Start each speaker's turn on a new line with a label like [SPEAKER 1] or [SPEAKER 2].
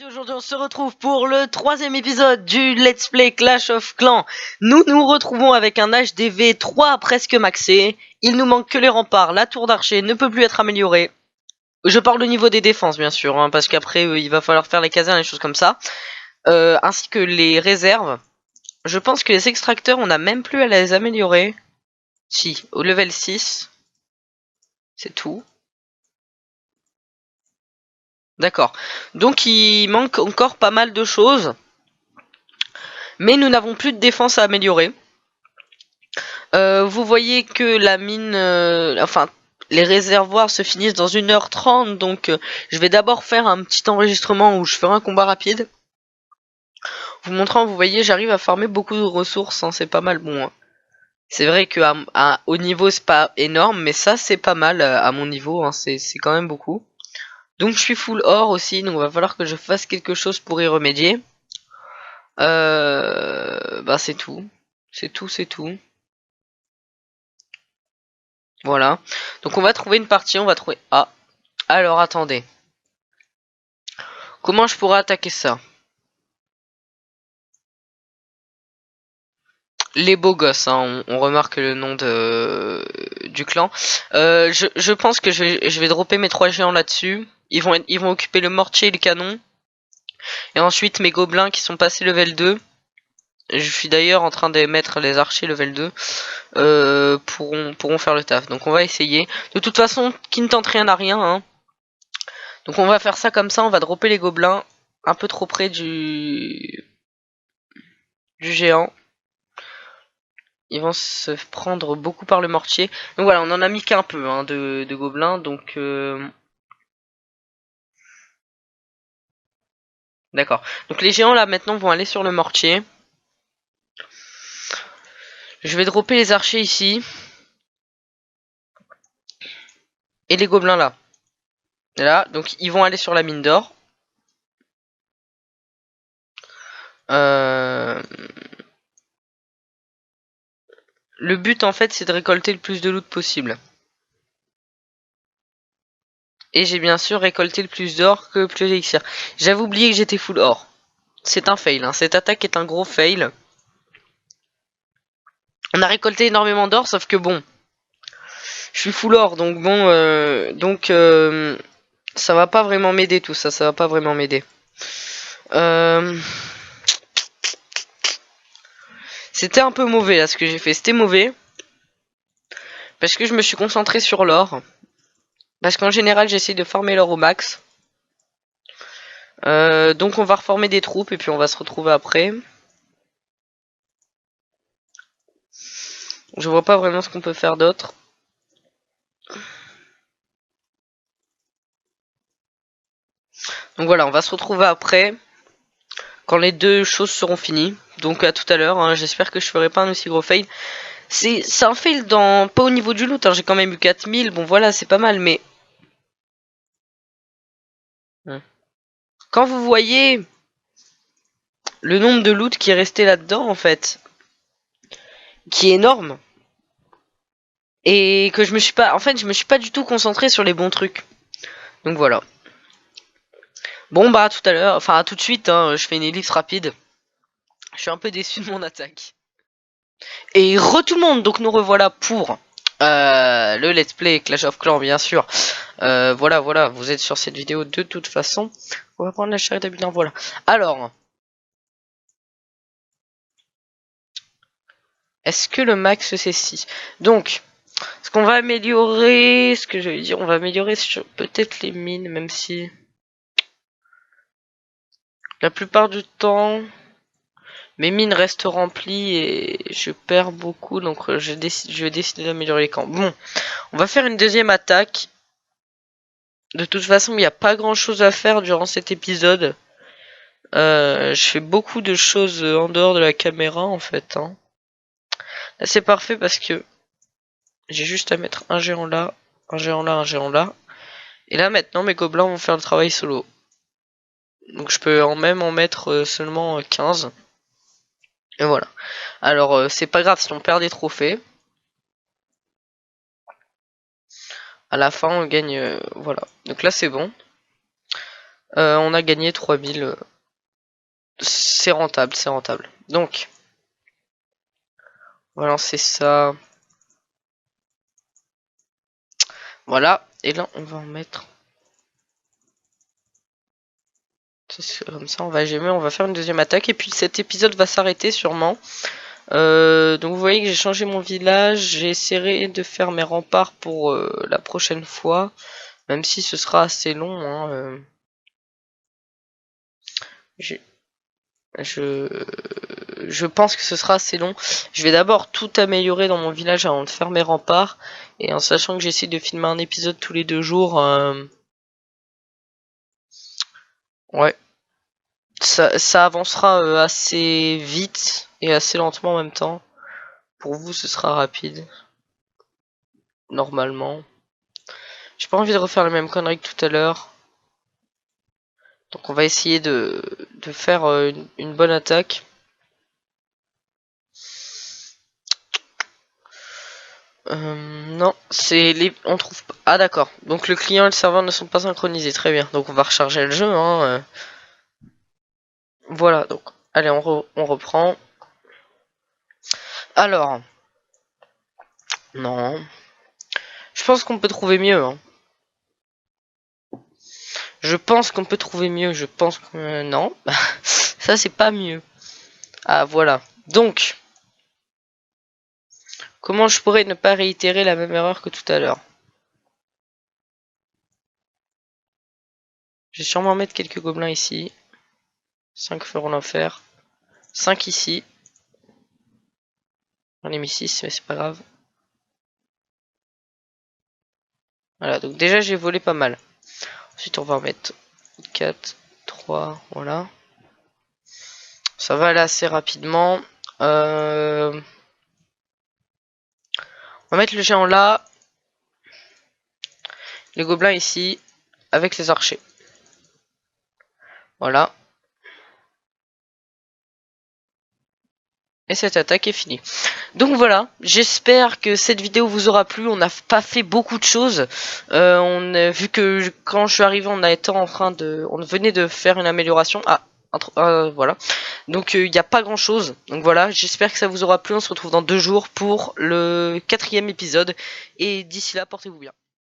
[SPEAKER 1] Aujourd'hui on se retrouve pour le 3e épisode du Let's Play Clash of Clans. Nous nous retrouvons avec un HDV 3 presque maxé. Il nous manque que les remparts, la tour d'archer ne peut plus être améliorée. Je parle au niveau des défenses bien sûr, hein, parce qu'après il va falloir faire les casernes et des choses comme ça. Ainsi que les réserves. Je pense que les extracteurs on a même plus à les améliorer. Si, au level 6. C'est tout. D'accord. Donc il manque encore pas mal de choses. Mais nous n'avons plus de défense à améliorer. Vous voyez que la mine, enfin les réservoirs se finissent dans 1h30, donc je vais d'abord faire un petit enregistrement où je ferai un combat rapide. Vous montrant, vous voyez, j'arrive à farmer beaucoup de ressources, hein, c'est pas mal bon. Hein. C'est vrai que au niveau c'est pas énorme, mais ça c'est pas mal à mon niveau, hein, c'est quand même beaucoup. Donc je suis full or aussi, donc il va falloir que je fasse quelque chose pour y remédier. Bah c'est tout. C'est tout. Voilà. Donc on va trouver une partie, on va trouver... Ah. Alors attendez. Comment je pourrais attaquer ça? Les beaux gosses, hein, on remarque le nom du clan. Je pense que je vais dropper mes 3 géants là-dessus. Ils vont occuper le mortier et le canon. Et ensuite mes gobelins qui sont passés level 2. Je suis d'ailleurs en train de mettre les archers level 2. Pourront faire le taf. Donc on va essayer. De toute façon, qui ne tente rien à rien. Hein. Donc on va faire ça comme ça. On va dropper les gobelins un peu trop près du géant. Ils vont se prendre beaucoup par le mortier. Donc voilà, on en a mis qu'un peu hein, de gobelins. Donc d'accord. Donc les géants là maintenant vont aller sur le mortier. Je vais dropper les archers ici. Et les gobelins là. Là, donc ils vont aller sur la mine d'or. Le but en fait c'est de récolter le plus de loot possible. Et j'ai bien sûr récolté le plus d'or que plus d'élixir. J'avais oublié que j'étais full or. C'est un fail, hein. Cette attaque est un gros fail. On a récolté énormément d'or, sauf que bon, je suis full or, donc bon, ça va pas vraiment m'aider tout ça, ça va pas vraiment m'aider. C'était un peu mauvais là ce que j'ai fait, c'était mauvais. Parce que je me suis concentré sur l'or. Parce qu'en général j'essaye de farmer l'or au max. Donc on va reformer des troupes et puis on va se retrouver après. Je vois pas vraiment ce qu'on peut faire d'autre. Donc voilà, on va se retrouver après. Quand les deux choses seront finies. Donc à tout à l'heure, hein, j'espère que je ferai pas un aussi gros fail. C'est un fail pas au niveau du loot, hein, j'ai quand même eu 4000, bon voilà, c'est pas mal, mais... Quand vous voyez le nombre de loot qui est resté là-dedans, en fait, qui est énorme, et que je me suis pas... En fait, je me suis pas du tout concentré sur les bons trucs. Donc voilà. Bon bah à tout à l'heure, enfin à tout de suite, hein, je fais une ellipse rapide. Je suis un peu déçu de mon attaque. Et tout le monde, donc nous revoilà pour le let's play Clash of Clans bien sûr. Voilà, vous êtes sur cette vidéo de toute façon. On va prendre la charrette à butin, voilà. Alors, est-ce que le max c'est 6? Donc, ce qu'on va améliorer, ce que je vais dire, on va améliorer sur peut-être les mines, même si la plupart du temps mes mines restent remplies et je perds beaucoup, donc je vais décider d'améliorer les camps. Bon, on va faire une deuxième attaque. De toute façon, il n'y a pas grand chose à faire durant cet épisode. Je fais beaucoup de choses en dehors de la caméra en fait. Hein. Là c'est parfait parce que j'ai juste à mettre un géant là, un géant là, un géant là. Et là maintenant mes gobelins vont faire le travail solo. Donc je peux même en mettre seulement 15. Et voilà. Alors c'est pas grave si on perd des trophées. À la fin on gagne... voilà. Donc là c'est bon. On a gagné 3000. C'est rentable, c'est rentable. Donc, on va lancer ça. Voilà. Et là, on va en mettre. Comme ça, on va gemmer, on va faire une deuxième attaque. Et puis cet épisode va s'arrêter sûrement. Donc vous voyez que j'ai changé mon village. J'ai essayé de faire mes remparts pour la prochaine fois. Même si ce sera assez long. Hein, je pense que ce sera assez long. Je vais d'abord tout améliorer dans mon village avant de faire mes remparts. Et en sachant que j'essaie de filmer un épisode tous les 2 jours. Ouais. Ça avancera assez vite et assez lentement en même temps. Pour vous, ce sera rapide. Normalement. J'ai pas envie de refaire la même connerie que tout à l'heure. Donc on va essayer de faire une bonne attaque. Non, c'est les... On trouve pas... Ah d'accord. Donc le client et le serveur ne sont pas synchronisés. Très bien. Donc on va recharger le jeu. Hein. Voilà. Donc allez, on reprend. Alors. Non. Je pense qu'on peut trouver mieux. Hein. Je pense qu'on peut trouver mieux. Je pense que... non. Ça c'est pas mieux. Ah voilà. Donc... Comment je pourrais ne pas réitérer la même erreur que tout à l'heure? Je vais sûrement mettre quelques gobelins ici. 5 feront l'enfer. 5 ici. J'en ai mis 6, mais c'est pas grave. Voilà, donc déjà j'ai volé pas mal. Ensuite on va en mettre 4, 3, voilà. Ça va aller assez rapidement. On va mettre le géant là. Les gobelins ici. Avec les archers. Voilà. Et cette attaque est finie. Donc voilà, j'espère que cette vidéo vous aura plu. On n'a pas fait beaucoup de choses. Vu que quand je suis arrivé, on venait de faire une amélioration. Ah, voilà. Donc il n'y a pas grand chose. Donc voilà, j'espère que ça vous aura plu. On se retrouve dans 2 jours pour le 4e épisode. Et d'ici là, portez-vous bien.